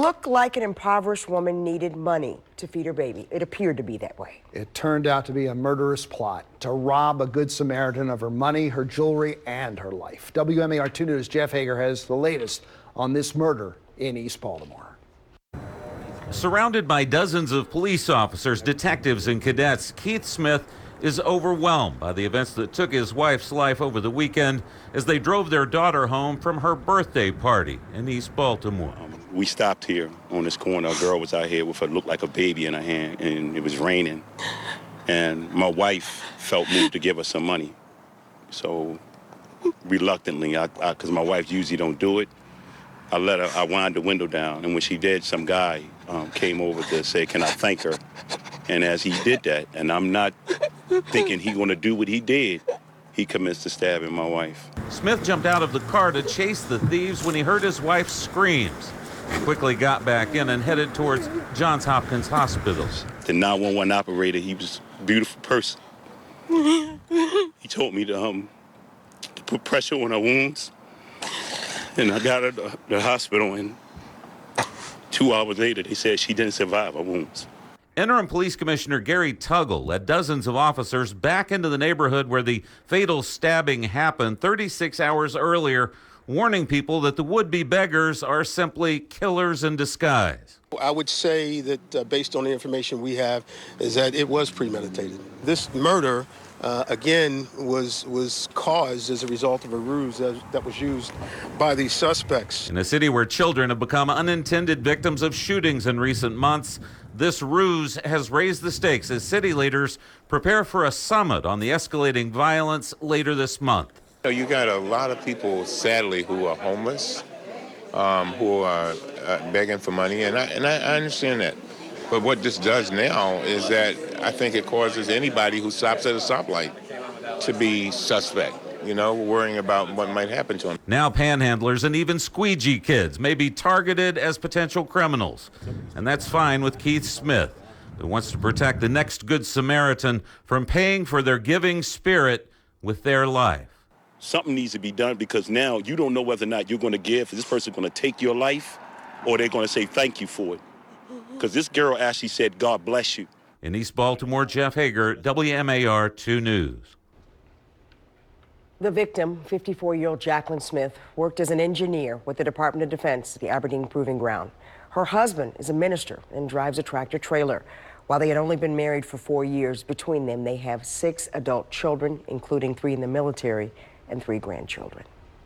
looked like an impoverished woman needed money to feed her baby. It appeared to be that way. It turned out to be a murderous plot to rob a Good Samaritan of her money, her jewelry, and her life. WMAR 2 News' Jeff Hager has the latest on this murder in East Baltimore. Surrounded by dozens of police officers, detectives, and cadets, Keith Smith is overwhelmed by the events that took his wife's life over the weekend as they drove their daughter home from her birthday party in East Baltimore. We stopped here on this corner. A girl was out here with what looked like a baby in her hand, and it was raining. And my wife felt moved to give us some money. So reluctantly, because my wife usually don't do it, I wound the window down. And when she did, some guy came over to say, can I thank her? And as he did that, and I'm not thinking he's going to do what he did, he commenced to stabbing my wife. Smith jumped out of the car to chase the thieves when he heard his wife's screams. He quickly got back in and headed towards Johns Hopkins Hospital. The 911 operator, he was a beautiful person. He told me to put pressure on her wounds. And I got her to the hospital, and 2 hours later, they said she didn't survive her wounds. Interim Police Commissioner Gary Tuggle led dozens of officers back into the neighborhood where the fatal stabbing happened 36 hours earlier, warning people that the would-be beggars are simply killers in disguise. I would say that based on the information we have, is that it was premeditated. This murder, again, was caused as a result of a ruse that was used by these suspects. In a city where children have become unintended victims of shootings in recent months, this ruse has raised the stakes as city leaders prepare for a summit on the escalating violence later this month. You got a lot of people, sadly, who are homeless, who are begging for money, and I understand that. But what this does now is that I think it causes anybody who stops at a stoplight to be suspect, worrying about what might happen to them. Now panhandlers and even squeegee kids may be targeted as potential criminals. And that's fine with Keith Smith, who wants to protect the next Good Samaritan from paying for their giving spirit with their life. Something needs to be done, because now you don't know whether or not you're going to give. Is this person going to take your life, or they're going to say thank you for it? Because this girl actually said, God bless you. In East Baltimore, Jeff Hager, WMAR 2 News. The victim, 54-year-old Jacqueline Smith, worked as an engineer with the Department of Defense at the Aberdeen Proving Ground. Her husband is a minister and drives a tractor trailer. While they had only been married for 4 years, between them they have 6 adult children, including 3 in the military and 3 grandchildren.